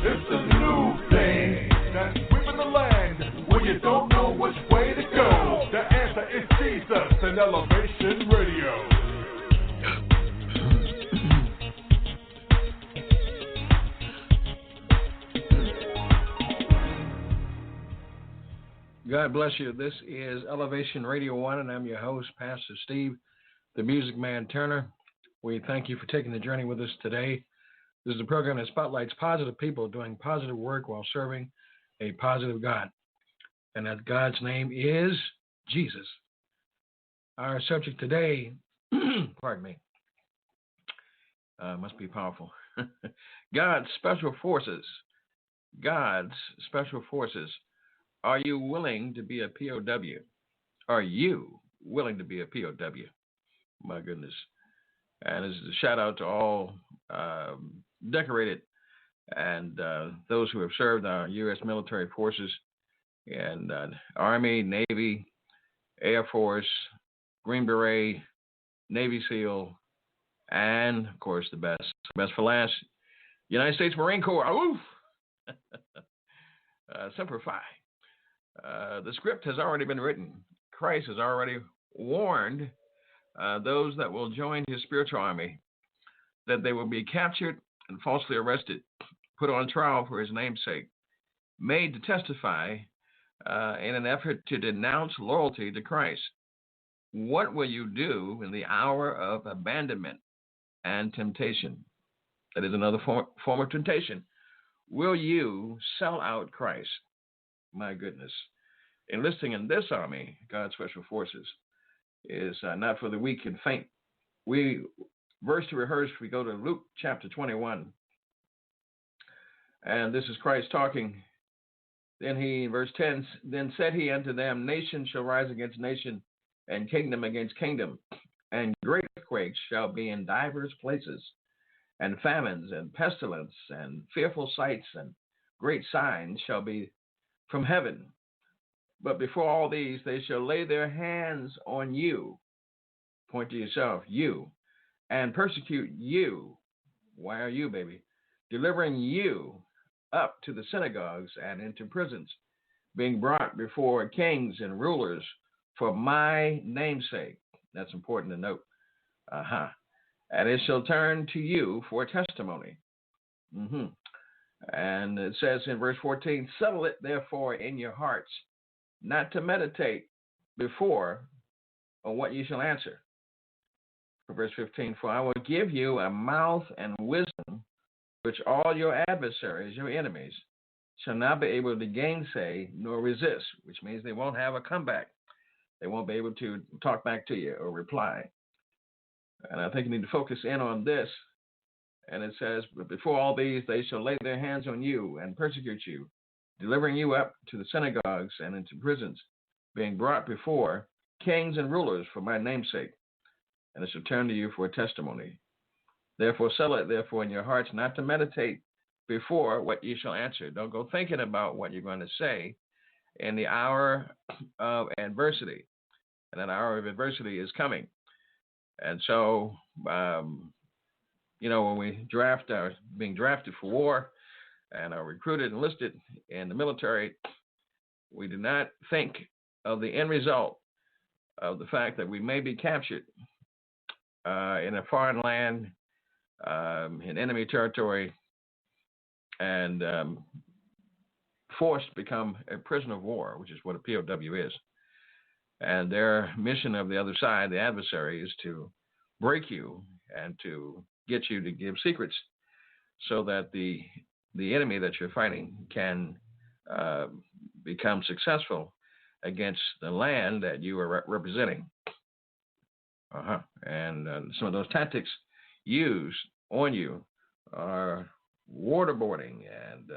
It's a new thing that's sweeping the land when you don't know which way to go. The answer is Jesus and Elevation Radio. God bless you. This is Elevation Radio 1, and I'm your host, Pastor Steve, the Music Man Turner. We thank you for taking the journey with us today. This is a program that spotlights positive people doing positive work while serving a positive God. And that God's name is Jesus. Our subject today, pardon me, must be powerful. God's Special Forces. God's Special Forces. Are you willing to be a POW? Are you willing to be a POW? My goodness. And this is a shout out to all decorated and those who have served our U.S. military forces and Army, Navy, Air Force, Green Beret, Navy SEAL, and, of course, the best for last, United States Marine Corps. Semper Fi. The script has already been written. Christ has already warned those that will join his spiritual army that they will be captured and falsely arrested, put on trial for his name's sake, made to testify in an effort to denounce loyalty to Christ. What will you do in the hour of abandonment and temptation? That is another form of temptation. Will you sell out Christ? My goodness. Enlisting in this army, God's Special Forces, is not for the weak and faint. Verse to rehearse, we go to Luke chapter 21. And this is Christ talking. Then he, verse 10, then said he unto them, nation shall rise against nation, and kingdom against kingdom, and great earthquakes shall be in divers places, and famines and pestilence and fearful sights and great signs shall be from heaven. But before all these, they shall lay their hands on you, point to yourself, you, and persecute you. Why are you, baby? Delivering you up to the synagogues and into prisons, being brought before kings and rulers for my name's sake. That's important to note. And it shall turn to you for testimony. And it says in verse 14, settle it therefore in your hearts, not to meditate before on what you shall answer. For verse 15, for I will give you a mouth and wisdom which all your adversaries, your enemies, shall not be able to gainsay nor resist, which means they won't have a comeback. They won't be able to talk back to you or reply. And I think you need to focus in on this. And it says, but before all these, they shall lay their hands on you and persecute you, delivering you up to the synagogues and into prisons, being brought before kings and rulers for my name's sake. And it shall turn to you for a testimony. Therefore, settle it, therefore, in your hearts, not to meditate before what you shall answer. Don't go thinking about what you're going to say in the hour of adversity. And that hour of adversity is coming. And so, when we are being drafted for war and are recruited, enlisted in the military, we do not think of the end result of the fact that we may be captured in a foreign land, in enemy territory, and forced to become a prisoner of war, which is what a POW is. And their mission of the other side, the adversary, is to break you and to get you to give secrets so that the enemy that you're fighting can become successful against the land that you are representing. And some of those tactics used on you are waterboarding and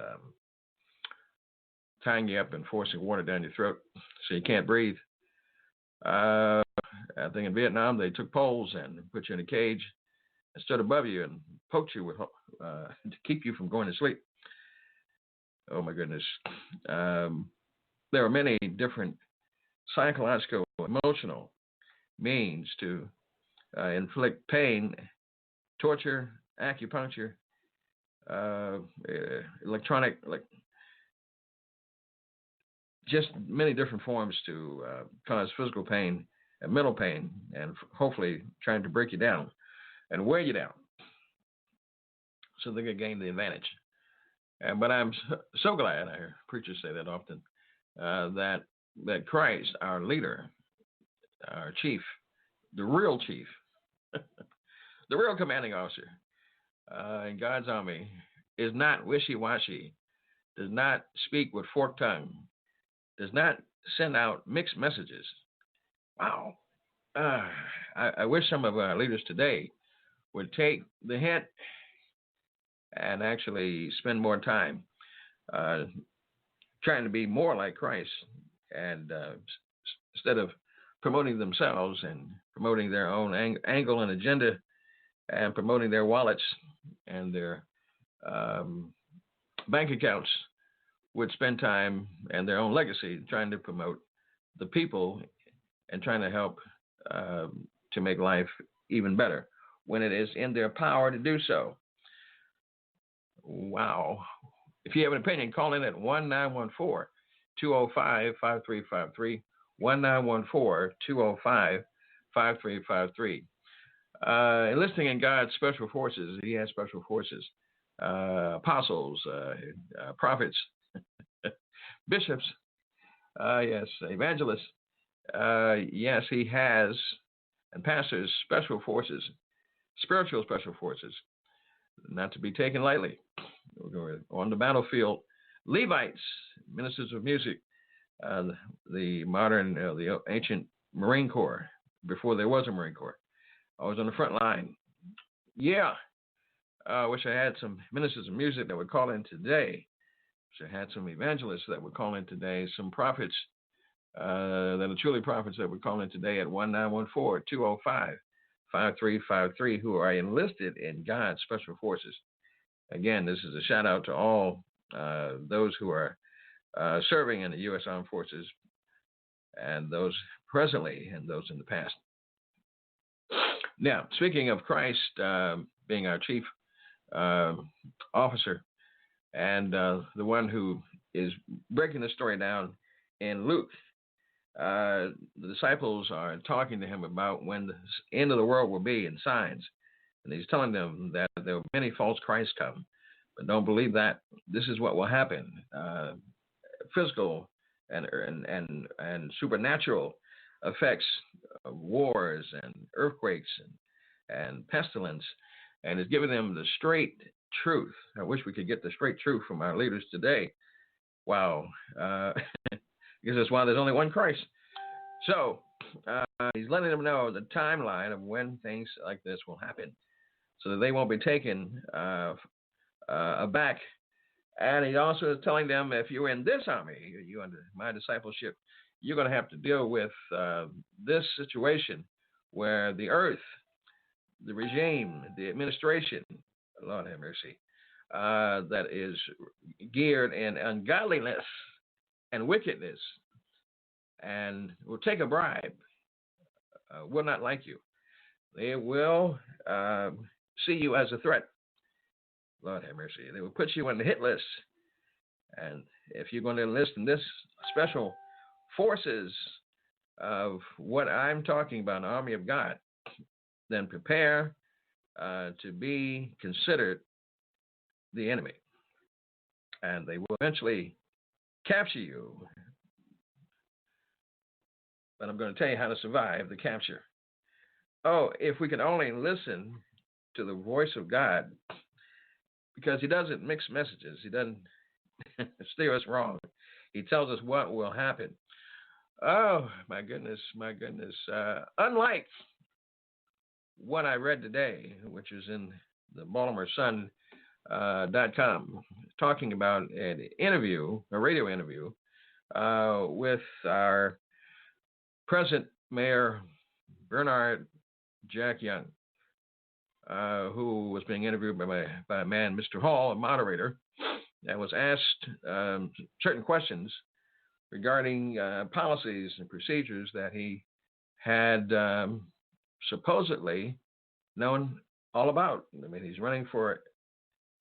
tying you up and forcing water down your throat so you can't breathe. I think in Vietnam they took poles and put you in a cage and stood above you and poked you with to keep you from going to sleep. Oh my goodness. There are many different psychological, emotional means to inflict pain, torture, acupuncture, uh, electronic, like just many different forms to cause physical pain and mental pain, and hopefully trying to break you down and wear you down so they can gain the advantage. But I'm so glad, I hear preachers say that often, that Christ, our leader, our chief, the real chief, the real commanding officer in God's army, is not wishy-washy, does not speak with forked tongue, does not send out mixed messages. Wow. I wish some of our leaders today would take the hint and actually spend more time uh, trying to be more like Christ, and instead of promoting themselves and promoting their own angle and agenda and promoting their wallets and their um, bank accounts, would spend time and their own legacy trying to promote the people and trying to help to make life even better when it is in their power to do so. Wow. If you have an opinion, call in at 1914 205 5353. 1914 205 5353. Enlisting in God's special forces, He has special forces, apostles, prophets, bishops, yes, evangelists, yes, He has, and pastors, special forces, spiritual special forces, not to be taken lightly. On the battlefield, Levites, ministers of music, the modern, the ancient Marine Corps, before there was a Marine Corps, always on the front line. Yeah, I wish I had some ministers of music that would call in today. Wish I had some evangelists that would call in today, some prophets that are truly prophets that would call in today at 1914 205 5353, who are enlisted in God's special forces. Again, this is a shout out to all those who are serving in the U.S. Armed Forces, and those presently and those in the past. Now, speaking of Christ being our chief officer and the one who is breaking the story down in Luke, the disciples are talking to him about when the end of the world will be and signs. And he's telling them that there will be many false Christs come, but don't believe that. This is what will happen. Physical and supernatural effects of wars and earthquakes and pestilence, and is giving them the straight truth. I wish we could get the straight truth from our leaders today. Wow. Because that's why there's only one Christ. So he's letting them know the timeline of when things like this will happen, so that they won't be taken aback. And he also is telling them, if you're in this army, you under my discipleship, you're going to have to deal with this situation where the earth, the regime, the administration, Lord have mercy, that is geared in ungodliness and wickedness and will take a bribe, will not like you. They will see you as a threat. Lord have mercy. They will put you on the hit list. And if you're going to enlist in this special forces of what I'm talking about, an army of God, then prepare to be considered the enemy. And they will eventually capture you. But I'm going to tell you how to survive the capture. Oh, if we can only listen to the voice of God, because He doesn't mix messages. He doesn't steer us wrong. He tells us what will happen. Oh, my goodness, my goodness. Unlike what I read today, which is in the Baltimore Sun.com, talking about an interview, a radio interview, with our present Mayor Bernard Jack Young, who was being interviewed by a man, Mr. Hall, a moderator, that was asked certain questions regarding policies and procedures that he had supposedly known all about. I mean, he's running for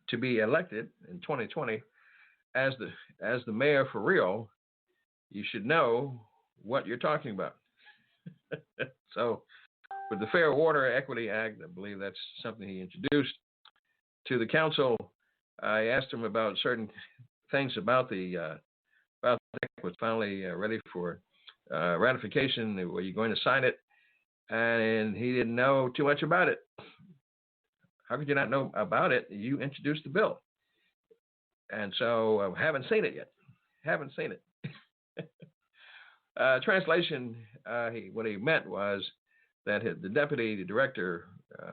to be elected in 2020 as the mayor for real, you should know what you're talking about. So, with the Fair Water Equity Act, I believe that's something he introduced to the council. I asked him about certain things about the act. Was finally ready for ratification. Were you going to sign it? And he didn't know too much about it. How could you not know about it? You introduced the bill, and so haven't seen it yet. Haven't seen it. Translation, what he meant was that the deputy director,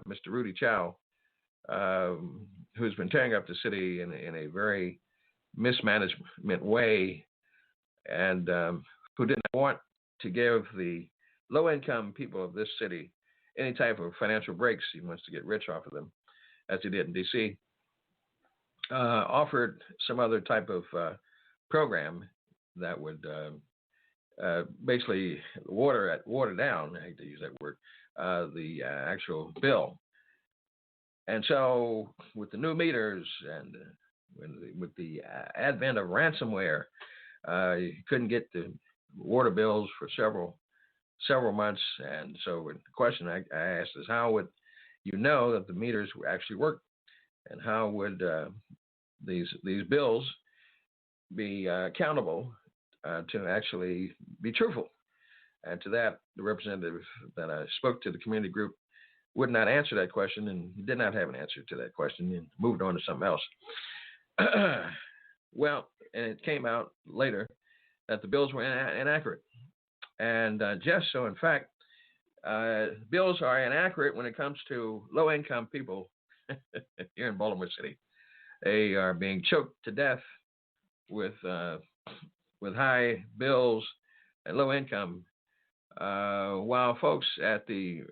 Mr. Rudy Chow, who's been tearing up the city in a very mismanagement way, and who didn't want to give the low-income people of this city any type of financial breaks. He wants to get rich off of them, as he did in D.C., offered some other type of program that would basically water down, I hate to use that word, the actual bill. And so with the new meters and with the advent of ransomware, you couldn't get the water bills for several months. And so the question I asked is, how would you know that the meters actually work? And how would these bills be accountable to actually be truthful? And to that, the representative that I spoke to the community group would not answer that question, and did not have an answer to that question, and moved on to something else. Well, and it came out later that the bills were inaccurate. And just so, in fact, bills are inaccurate when it comes to low-income people here in Baltimore City. They are being choked to death with high bills and low income, while folks at the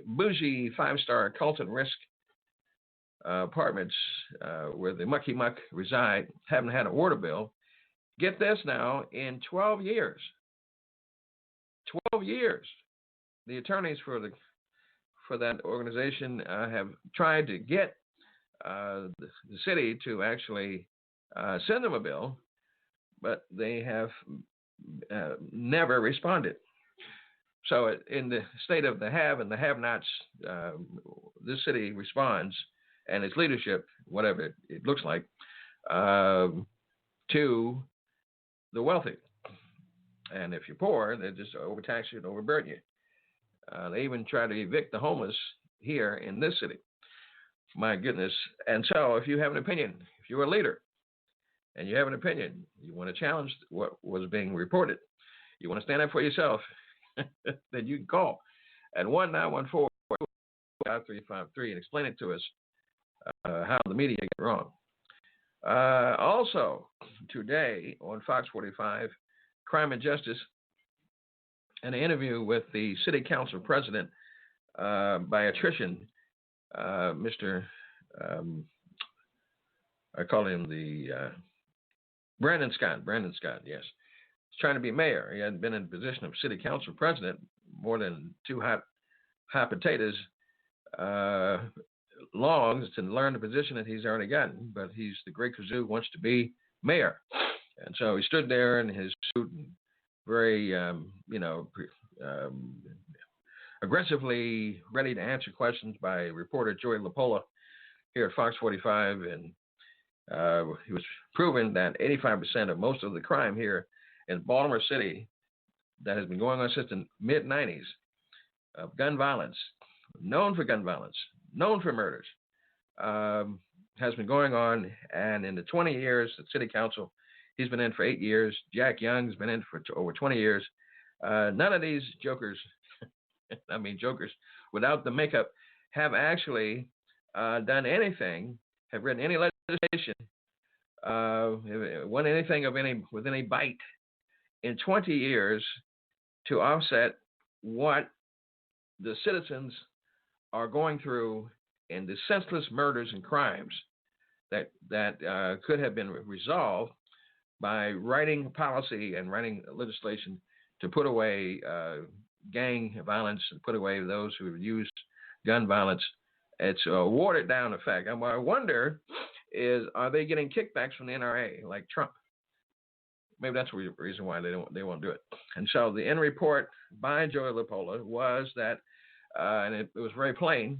bougie 5-star Carlton Risk apartments where the Mucky Muck reside haven't had a water bill. Get this now, in 12 years. 12 years. The attorneys for that organization have tried to get the city to actually send them a bill, but they have never responded. So in the state of the have and the have-nots, this city responds, and its leadership, whatever it looks like, to the wealthy. And if you're poor, they just overtax you and overburden you. They even try to evict the homeless here in this city. My goodness. And so if you have an opinion, if you're a leader and you have an opinion, you want to challenge what was being reported, you want to stand up for yourself, then you can call at 1-914-5353 and explain it to us, how the media got wrong. Also, today on Fox 45, Crime and Justice, an interview with the city council president by attrition, Mr. I call him the Brandon Scott, yes. He's trying to be mayor. He hadn't been in the position of city council president more than two hot potatoes long to learn the position that he's already gotten, but he's the great kazoo, wants to be mayor. And so he stood there in his suit and very, aggressively ready to answer questions by reporter Joey Lapola here at Fox 45. And he was proving that 85% of most of the crime here in Baltimore City that has been going on since the mid-90s of gun violence, known for gun violence, known for murders, has been going on. And in the 20 years at City Council, he's been in for 8 years. Jack Young's been in for over 20 years. None of these jokers, jokers without the makeup, have actually done anything, have written any legislation, won anything with any bite in 20 years to offset what the citizens are going through in the senseless murders and crimes that could have been resolved by writing policy and writing legislation to put away gang violence and put away those who have used gun violence. It's a watered down effect. I wonder is, are they getting kickbacks from the NRA like Trump? Maybe that's the reason why they won't do it. And so the end report by Joey LaPolla was that, and it was very plain,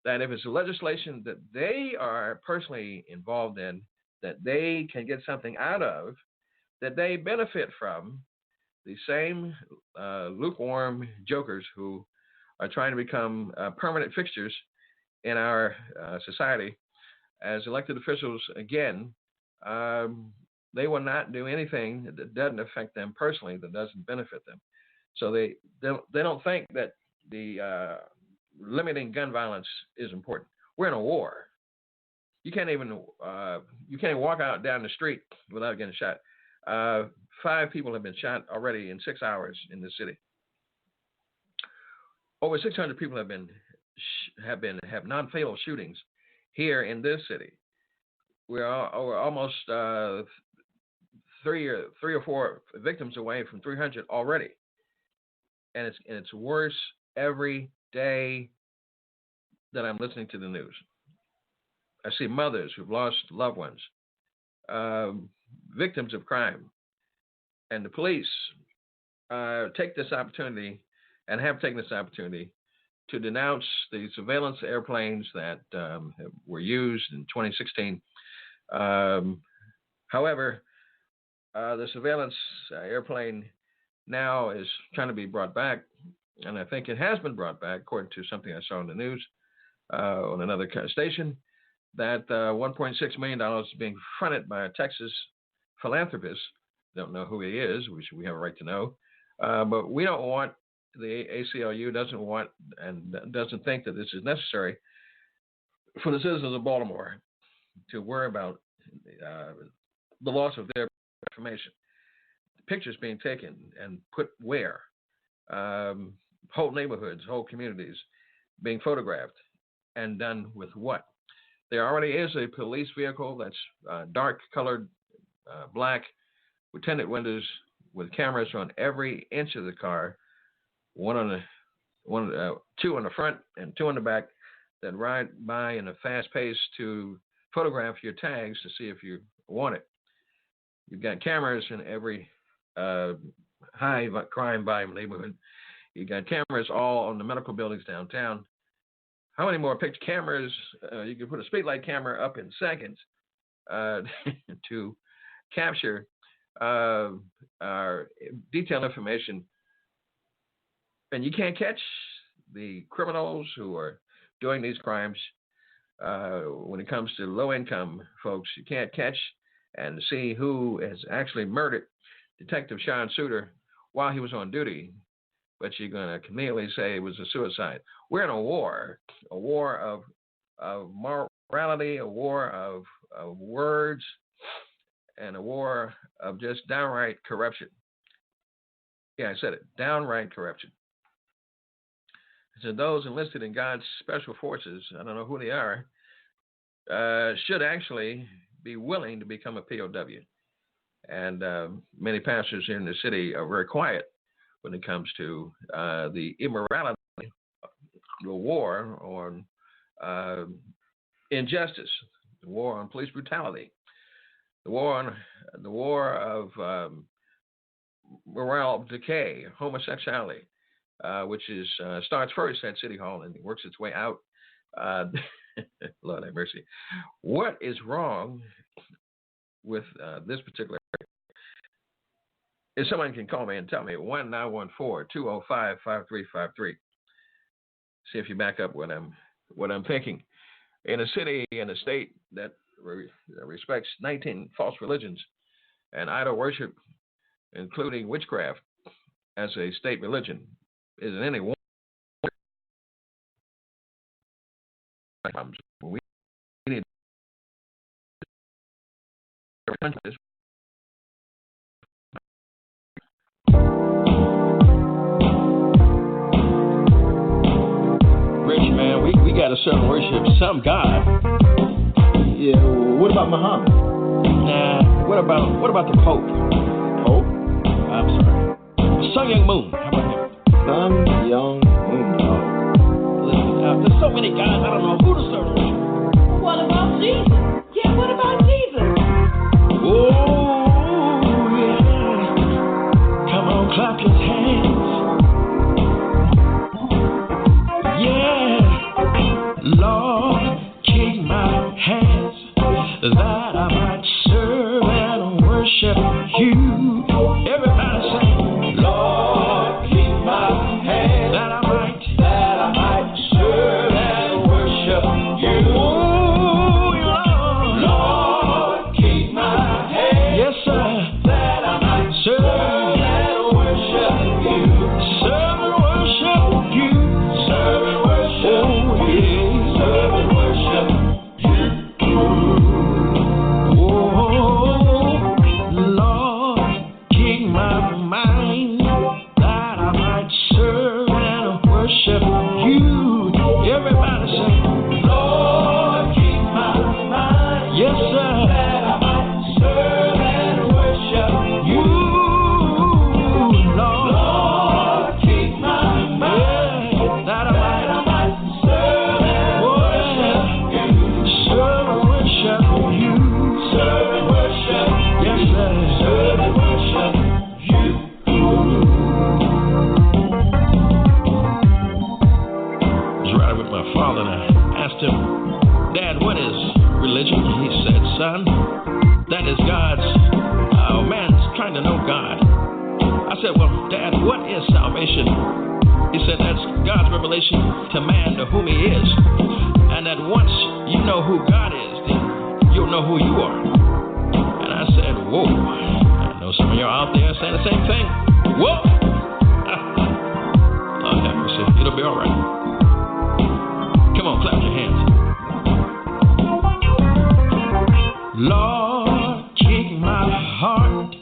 that if it's a legislation that they are personally involved in, that they can get something out of, that they benefit from, the same lukewarm jokers who are trying to become permanent fixtures in our society as elected officials again, they will not do anything that doesn't affect them personally, that doesn't benefit them. So they don't think that the limiting gun violence is important. We're in a war. You can't even walk out down the street without getting shot. 5 people have been shot already in 6 hours in this city. Over 600 people have non-fatal shootings here in this city. We're almost 3 or 4 victims away from 300 already, and it's worse every day that I'm listening to the news. I see mothers who've lost loved ones, victims of crime, and the police take this opportunity and have taken this opportunity to denounce the surveillance airplanes that were used in 2016. However, the surveillance airplane now is trying to be brought back, and I think it has been brought back, according to something I saw in the news on another station, that $1.6 million is being fronted by a Texas philanthropist. Don't know who he is, which we have a right to know, but we don't want, the ACLU doesn't want and doesn't think that this is necessary for the citizens of Baltimore to worry about the loss of their information. Pictures being taken and put where? Whole neighborhoods, whole communities being photographed, and done with what? There already is a police vehicle that's dark colored, black, with tinted windows, with cameras on every inch of the car, 2 on the front and 2 on the back, that ride by in a fast pace to photograph your tags to see if you want it. You've got cameras in every high crime volume neighborhood. You've got cameras all on the medical buildings downtown. How many more picture cameras? You can put a speedlight camera up in seconds to capture our detailed information. And you can't catch the criminals who are doing these crimes. When it comes to low-income folks, you can't catch and see who has actually murdered Detective Sean Suiter while he was on duty, but you're going to conveniently say it was a suicide. We're in a war of morality, a war of words, and a war of just downright corruption. Yeah, I said it, downright corruption. So those enlisted in God's special forces, I don't know who they are, should actually be willing to become a POW. And many pastors here in the city are very quiet when it comes to the immorality, the war on injustice, the war on police brutality, the war of moral decay, homosexuality, which starts first at City Hall and works its way out. Lord have mercy. What is wrong with this particular? If someone can call me and tell me, 1-914-205-5353. See if you back up what I'm thinking. In a city, in a state that respects 19 false religions and idol worship, including witchcraft, as a state religion, isn't any one. We need Rich man, we got to serve worship some God. Yeah. What about Muhammad? Nah. What about the Pope? Pope? I'm sorry. Sun Young Moon. How about him? Sun Young Moon. Listen, there's so many guys. I don't know who to serve worship. What about Jesus? Yeah. What that I might serve and worship you. Everybody say, Lord, keep my hand, that I might serve and worship you. Oh, Lord, keep my hand, yes, sir, that I might serve and worship you. Serve and worship you. Serve and worship you. Serve and worship you. Oh, Lord, keep my mind that I might serve and worship you. Everybody say, Lord, keep my mind, yes, sir, that I might serve and worship you. Lord, keep my mind that I might serve and worship you. Serve and worship you. Serve and worship, yes, sir. Serve and worship you. I was riding with my father and I asked him, Dad, what is religion? He said, son, that is God's, man's trying to know God. I said, well, Dad, what is salvation? He said, that's God's revelation to man, to whom he is. And that once you know who God is, then you'll know who you are. And I said, whoa. I know some of you are out there saying the same thing. Whoa. Lord have mercy. It'll be all right. Come on, clap your hands. Lord, keep my heart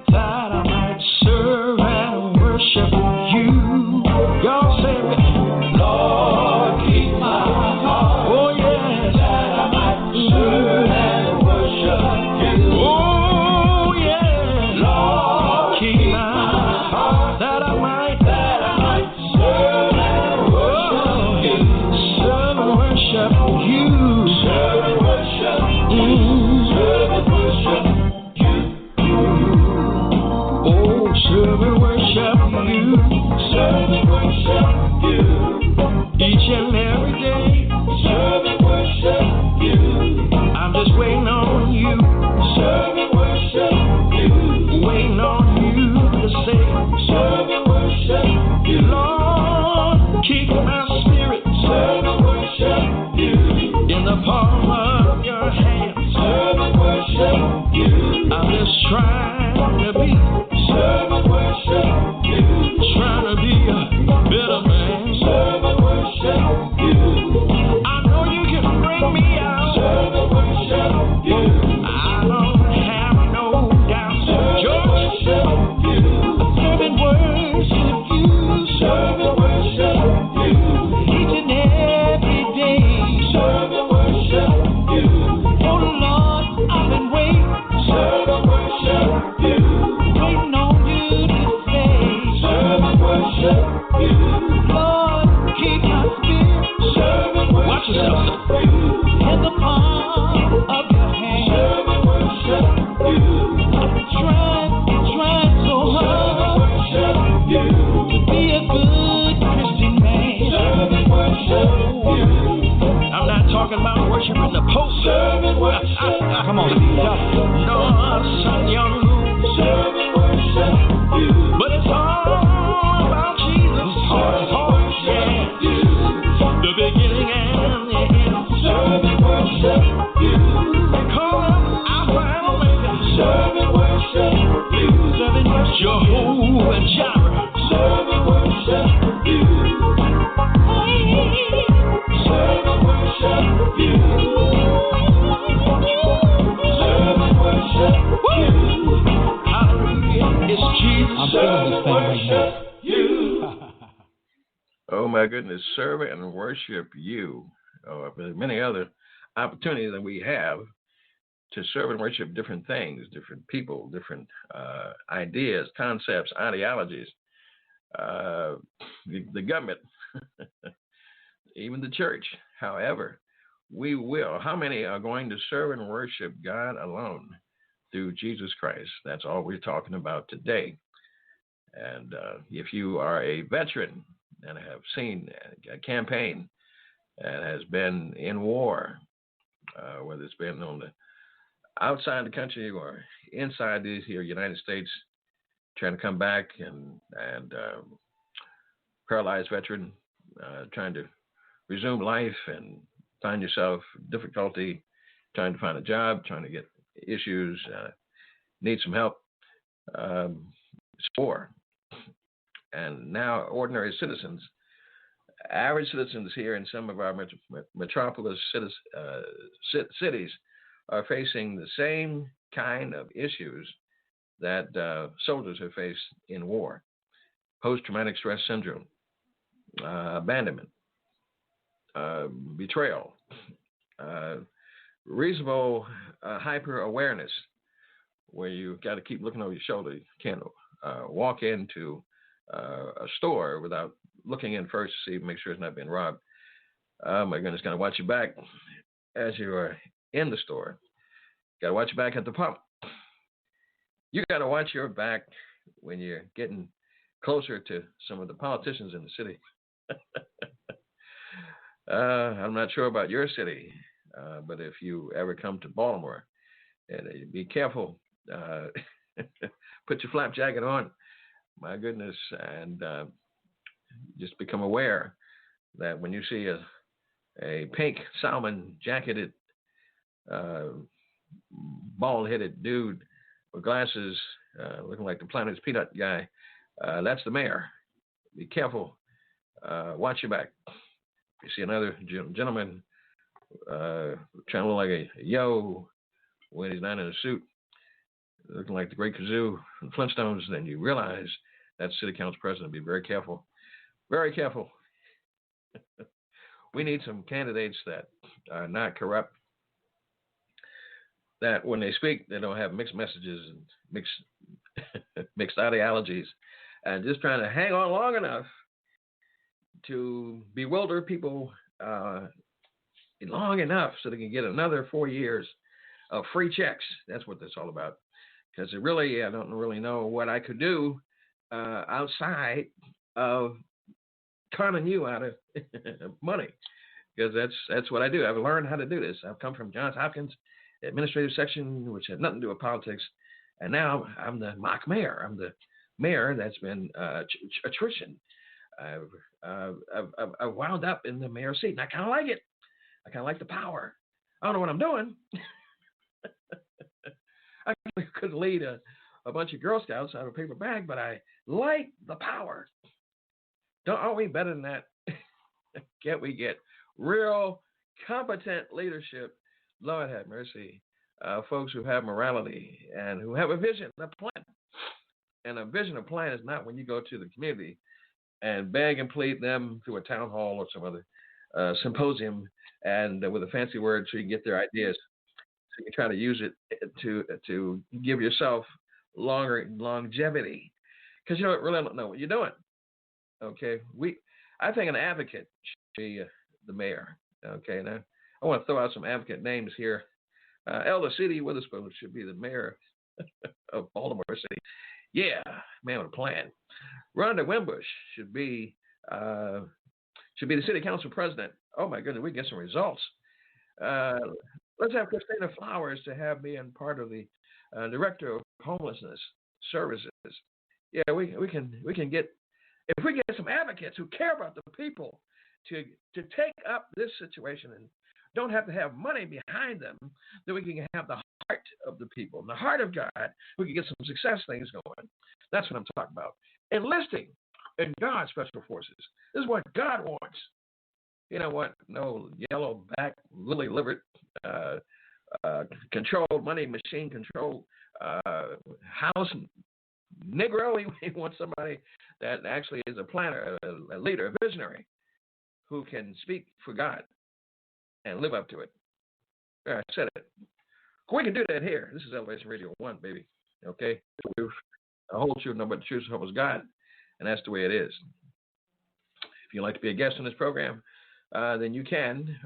that I might serve and worship you. Y'all say it with me. Lord, keep my heart. Oh, yes. That I might serve and worship you. Oh, yes. Lord, keep my heart that I might serve and worship you. Serve and worship you. Serve and worship you. Serve and worship you. Oh, serve and worship you. Serve and worship you. Each and every day. Serve and worship you. I'm just waiting on you. Serve and worship you. Waiting on you to say, serve and worship you. Lord, keep my spirit. Serve and worship you. In the palm of your hand. Serve and worship you. I'm just trying to be. Serve and worship you. Trying to be a better man. Serve and worship you. I know you can bring me out. Serve and worship you. I don't have no doubt. Serve and worship you. Serve and worship you. Serve and worship you. Each and every day. Serve and worship you. Oh Lord, I've been waiting. Serve and worship you. Waiting on you to say. Serve and worship you. Lord, keep my spirit. Serve and worship. Watch yourself. In the palm of your hand. Serve and worship you. I've been trying so hard. Serve and worship you. To be a good Christian man. Serve and worship you. I'm not talking about worshiping the Pope. Serve and worship. Come on, no, son, young. Serve and worship you. But it's all about Jesus. Yeah. The beginning and the end. Serve and worship you. They call him Alpha and Omega. Serve and worship you. Serve and worship Jehovah Jireh. Serve and worship you. Serve and worship you. Serve and worship you. Hallelujah. It's Jesus. I'm feeling this thing right now. Oh my goodness, serve and worship you. Oh, many other opportunities that we have to serve and worship different things, different people, different ideas, concepts, ideologies, the government, even the church. However, we will. How many are going to serve and worship God alone through Jesus Christ? That's all we're talking about today. And if you are a veteran and have seen a campaign and has been in war, whether it's been on outside the country or inside these here United States, trying to come back and paralyzed veteran trying to resume life and find yourself difficulty trying to find a job, trying to get issues, need some help. It's war. And now ordinary citizens, average citizens here in some of our metropolis cities are facing the same kind of issues that soldiers have faced in war. Post-traumatic stress syndrome, abandonment, betrayal, reasonable hyper-awareness, where you've got to keep looking over your shoulder. You can't walk into a store without looking in first to see, make sure it's not being robbed. Oh my goodness, got to watch your back as you are in the store. Got to watch your back at the pump. You got to watch your back when you're getting closer to some of the politicians in the city. I'm not sure about your city, but if you ever come to Baltimore, be careful. Put your flap jacket on. My goodness, and just become aware that when you see a pink salmon jacketed, bald-headed dude with glasses, looking like the Planet's Peanut guy, that's the mayor. Be careful. Watch your back. If you see another gentleman trying to look like a yo when he's not in a suit, looking like the Great Kazoo and Flintstones, then you realize that's City Council President. Be very careful. Very careful. We need some candidates that are not corrupt, that when they speak, they don't have mixed messages and mixed ideologies, and just trying to hang on long enough to bewilder people long enough so they can get another 4 years of free checks. That's what that's all about. Because I don't really know what I could do outside of conning you out of money. Because that's what I do. I've learned how to do this. I've come from Johns Hopkins administrative section, which had nothing to do with politics, and now I'm the mock mayor. I'm the mayor that's been attrition. I've wound up in the mayor's seat, and I kind of like it. I kind of like the power. I don't know what I'm doing. I could lead a bunch of Girl Scouts out of a paper bag, but I like the power. Aren't we better than that? Can't we get real competent leadership? Lord have mercy. Folks who have morality and who have a vision, a plan. And a vision, a plan is not when you go to the community and beg and plead them through a town hall or some other symposium and with a fancy word so you can get their ideas. So you try to use it to give yourself longer longevity, because you don't really know what you're doing. Okay, I think an advocate should be the mayor. Okay, now I want to throw out some advocate names here. Elder C.D. Witherspoon should be the mayor of Baltimore City. Yeah, man with a plan. Rhonda Wimbush should be the city council president. Oh my goodness, we get some results. Let's have Christina Flowers to have me and part of the director of homelessness services. Yeah, we can get, if we get some advocates who care about the people to take up this situation and don't have to have money behind them, then we can have the heart of the people, the heart of God. We can get some success things going. That's what I'm talking about. Enlisting in God's special forces. This is what God wants. You know what? No yellow back, lily livered, controlled money machine controlled house Negro. We want somebody that actually is a planner, a leader, a visionary, who can speak for God and live up to it. I said it. We can do that here. This is Elevation Radio 1, baby. Okay? A whole truth, nobody choose to help us God, and that's the way it is. If you'd like to be a guest on this program, then you can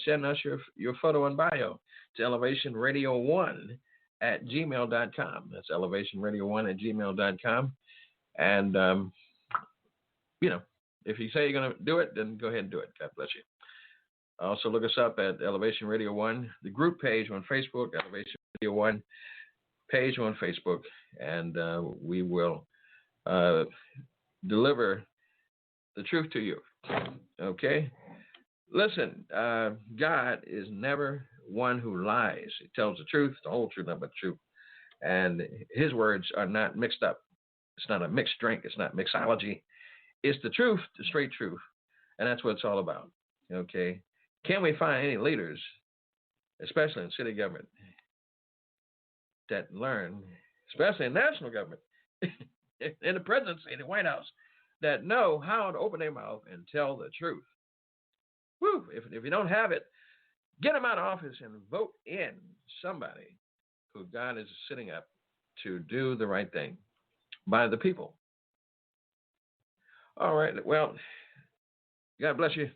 send us your photo and bio to elevationradio1@gmail.com. That's elevationradio1@gmail.com. And, if you say you're going to do it, then go ahead and do it. God bless you. Also, look us up at Elevation Radio 1, the group page on Facebook, Elevation Radio 1 page on Facebook, and we will deliver the truth to you. Okay? Listen, God is never one who lies. He tells the truth, the whole truth, nothing but the truth. And his words are not mixed up. It's not a mixed drink. It's not mixology. It's the truth, the straight truth. And that's what it's all about. Okay? Can we find any leaders, especially in city government, that learn, especially in national government, in the presidency, in the White House, that know how to open their mouth and tell the truth? Woo! If you don't have it, get them out of office and vote in somebody who God is sitting up to do the right thing by the people. All right. Well, God bless you.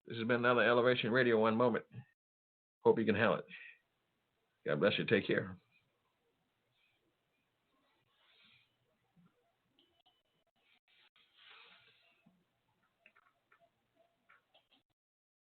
This has been another Elevation Radio One Moment. Hope you can handle it. God bless you. Take care.